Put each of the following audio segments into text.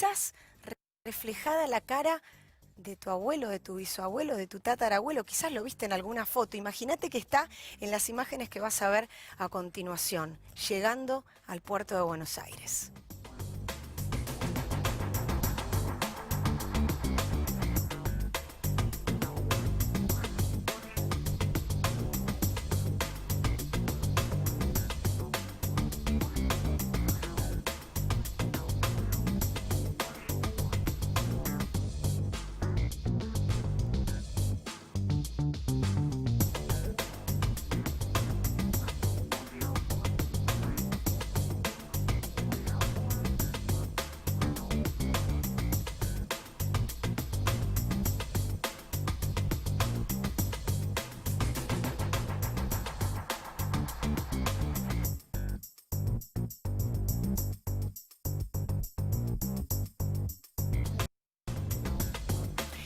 quizás reflejada la cara de tu abuelo, de tu bisabuelo, de tu tatarabuelo, quizás lo viste en alguna foto. Imagínate que está en las imágenes que vas a ver a continuación, llegando al puerto de Buenos Aires.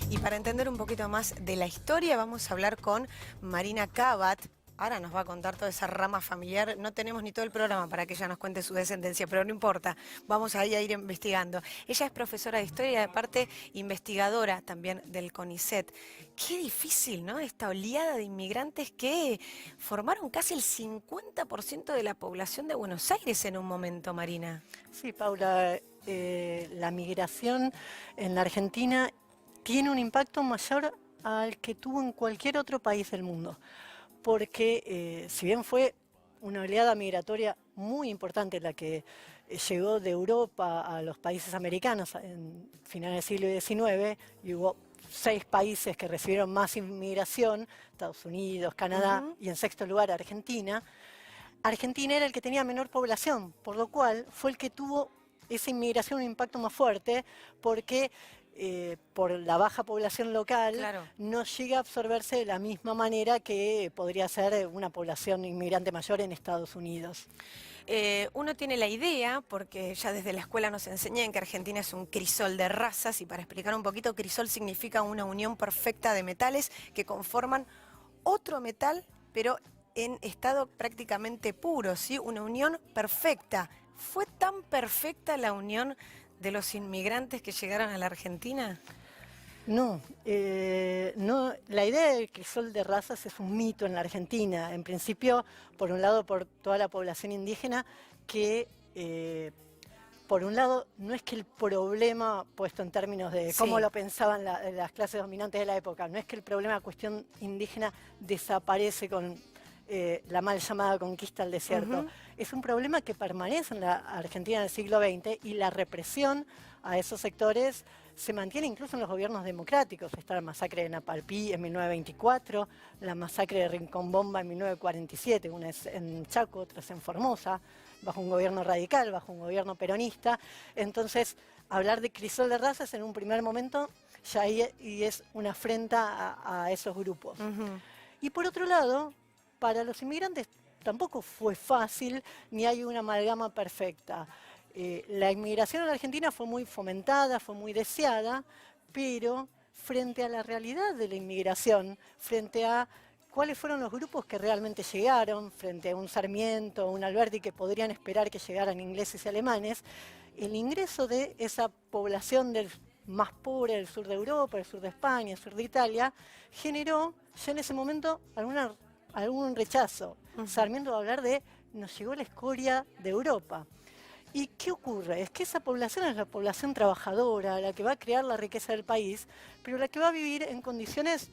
Y para entender un poquito más de la historia, vamos a hablar con Marina Cabat. Ahora nos va a contar toda esa rama familiar. No tenemos ni todo el programa para que ella nos cuente su descendencia, pero no importa, vamos a ir investigando. Ella es profesora de historia y aparte investigadora también del CONICET. Qué difícil, ¿no? Esta oleada de inmigrantes que formaron casi el 50% de la población de Buenos Aires en un momento, Marina. Sí, Paula, la migración en la Argentina tiene un impacto mayor al que tuvo en cualquier otro país del mundo, porque si bien fue una oleada migratoria muy importante la que llegó de Europa a los países americanos en finales del siglo XIX, y hubo 6 países que recibieron más inmigración, Estados Unidos, Canadá y en sexto lugar Argentina. Argentina era el que tenía menor población, por lo cual fue el que tuvo esa inmigración un impacto más fuerte, porque por la baja población local no llega a absorberse de la misma manera que podría ser una población inmigrante mayor en Estados Unidos. Uno tiene la idea, porque ya desde la escuela nos enseñan que Argentina es un crisol de razas, y para explicar un poquito, crisol significa una unión perfecta de metales que conforman otro metal, pero en estado prácticamente puro, ¿sí? Una unión perfecta. ¿Fue tan perfecta la unión de los inmigrantes que llegaron a la Argentina? No, no, la idea del crisol de razas es un mito en la Argentina. En principio, por un lado, por toda la población indígena, que por un lado no es que el problema, puesto en términos de cómo lo pensaban las clases dominantes de la época, no es que el problema de cuestión indígena desaparece con la mal llamada conquista del desierto. Es un problema que permanece en la Argentina del siglo XX, y la represión a esos sectores se mantiene incluso en los gobiernos democráticos. Está la masacre de Napalpí en 1924, la masacre de Rincón Bomba en 1947, una es en Chaco, otra es en Formosa, bajo un gobierno radical, bajo un gobierno peronista. Entonces, hablar de crisol de razas en un primer momento ya y es una afrenta a esos grupos. Y por otro lado, para los inmigrantes tampoco fue fácil, ni hay una amalgama perfecta. La inmigración en la Argentina fue muy fomentada, fue muy deseada, pero frente a la realidad de la inmigración, frente a cuáles fueron los grupos que realmente llegaron, frente a un Sarmiento, un Alberti que podrían esperar que llegaran ingleses y alemanes, el ingreso de esa población más pobre del sur de Europa, del sur de España, del sur de Italia, generó ya en ese momento algún rechazo. Sarmiento va a hablar de nos llegó la escoria de Europa. ¿Y qué ocurre? Es que esa población es la población trabajadora, la que va a crear la riqueza del país, pero la que va a vivir en condiciones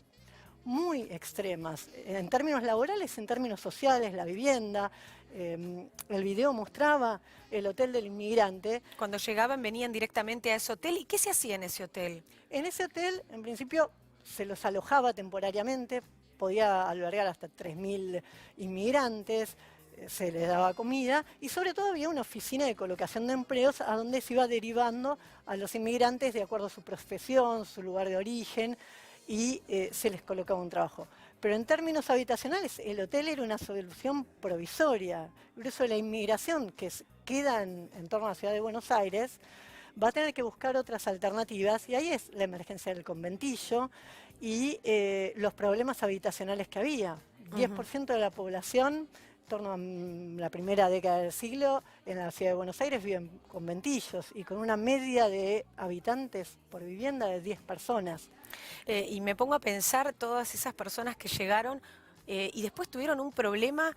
muy extremas, en términos laborales, en términos sociales, la vivienda. El video mostraba el hotel del inmigrante. Cuando llegaban venían directamente a ese hotel. ¿Y qué se hacía en ese hotel? En ese hotel, en principio, se los alojaba temporariamente, podía albergar hasta 3.000 inmigrantes, se les daba comida, y sobre todo había una oficina de colocación de empleos a donde se iba derivando a los inmigrantes de acuerdo a su profesión, su lugar de origen, y se les colocaba un trabajo. Pero en términos habitacionales, el hotel era una solución provisoria. Por eso la inmigración que queda en torno a la ciudad de Buenos Aires va a tener que buscar otras alternativas, y ahí es la emergencia del conventillo y los problemas habitacionales que había. 10% de la población torno a la primera década del siglo, en la ciudad de Buenos Aires viven conventillos y con una media de habitantes por vivienda de 10 personas. Y me pongo a pensar todas esas personas que llegaron y después tuvieron un problema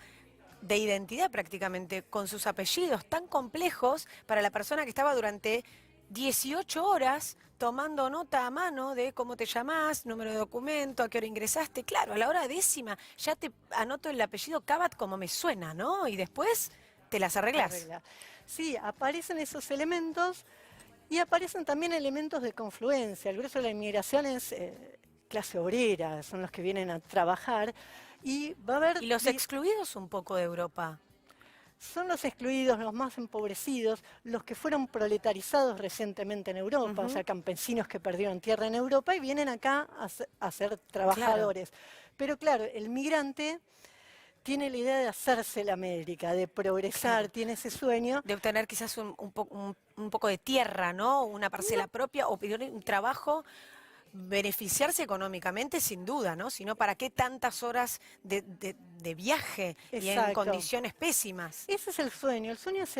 de identidad prácticamente, con sus apellidos tan complejos para la persona que estaba durante 18 horas tomando nota a mano de cómo te llamás, número de documento, a qué hora ingresaste. Claro, a la hora décima ya te anoto el apellido Cabat como me suena, ¿no? Y después te las arreglás. Arregla. Sí, aparecen esos elementos y aparecen también elementos de confluencia. El grueso de la inmigración es clase obrera, son los que vienen a trabajar. Y va a haber Y los excluidos un poco de Europa. son los excluidos, los más empobrecidos, los que fueron proletarizados recientemente en Europa, o sea, campesinos que perdieron tierra en Europa y vienen acá a ser trabajadores. Pero claro, el migrante tiene la idea de hacerse la América, de progresar, tiene ese sueño. De obtener quizás un poco de tierra, ¿no? Una parcela propia o pedir un trabajo, beneficiarse económicamente sin duda, ¿no? Si no, ¿para qué tantas horas de viaje y en Exacto. condiciones pésimas? Ese es el sueño es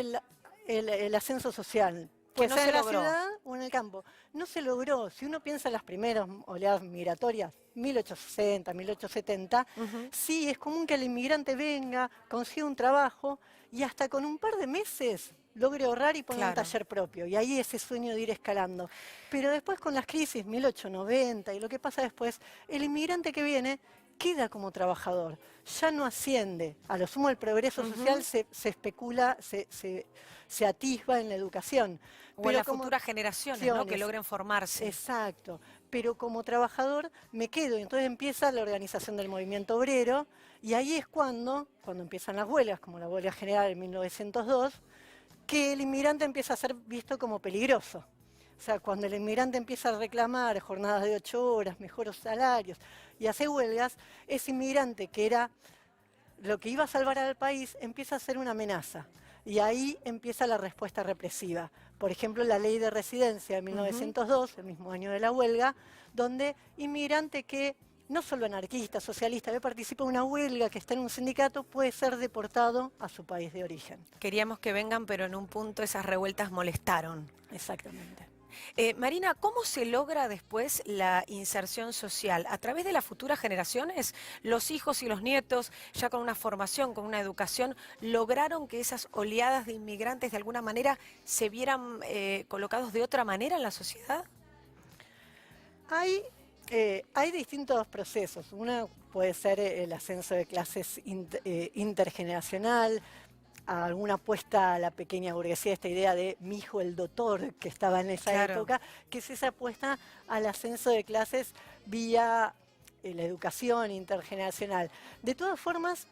el ascenso social. Que Puede no ser se en la logró. ciudad o en el campo. No se logró. Si uno piensa en las primeras oleadas migratorias, 1860, 1870, sí, es común que el inmigrante venga, consiga un trabajo y hasta con un par de meses logre ahorrar y poner un Claro. taller propio. Y ahí ese sueño de ir escalando. Pero después con las crisis, 1890 y lo que pasa después, el inmigrante que viene queda como trabajador, ya no asciende. A lo sumo el progreso social se especula, se atisba en la educación. O en las futuras generaciones, ¿no? Que generaciones, logren formarse. exacto. Pero como trabajador me quedo y entonces empieza la organización del movimiento obrero y ahí es cuando empiezan las huelgas, como la huelga general en 1902, que el inmigrante empieza a ser visto como peligroso. O sea, cuando el inmigrante empieza a reclamar jornadas de 8 horas, mejores salarios y hace huelgas, ese inmigrante que era lo que iba a salvar al país empieza a ser una amenaza. Y ahí empieza la respuesta represiva. Por ejemplo, la ley de residencia de 1902, el mismo año de la huelga, donde inmigrante que no solo anarquista, socialista, que participa en una huelga, que está en un sindicato, puede ser deportado a su país de origen. Queríamos que vengan, pero en un punto esas revueltas molestaron. Exactamente. Marina, ¿cómo se logra después la inserción social? ¿A través de las futuras generaciones? ¿Los hijos y los nietos, ya con una formación, con una educación, lograron que esas oleadas de inmigrantes de alguna manera se vieran colocados de otra manera en la sociedad? Hay distintos procesos. Uno puede ser el ascenso de clases intergeneracional, alguna apuesta a la pequeña burguesía, esta idea de mi hijo el doctor que estaba en esa Claro. época, que es esa apuesta al ascenso de clases vía la educación intergeneracional. De todas formas,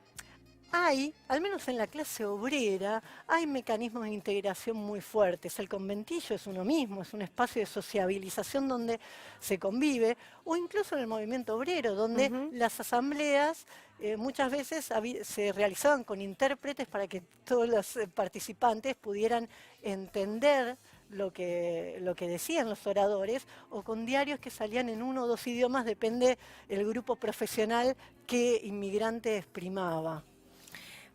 al menos en la clase obrera, hay mecanismos de integración muy fuertes. El conventillo es uno mismo, es un espacio de sociabilización donde se convive, o incluso en el movimiento obrero, donde las asambleas muchas veces se realizaban con intérpretes para que todos los participantes pudieran entender lo que decían los oradores, o con diarios que salían en uno o dos idiomas, depende el grupo profesional que inmigrante primaba.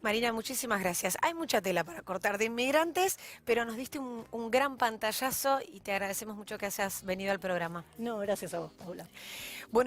Marina, muchísimas gracias. Hay mucha tela para cortar de inmigrantes, pero nos diste un gran pantallazo y te agradecemos mucho que hayas venido al programa. No, gracias a vos, Paula. Bueno,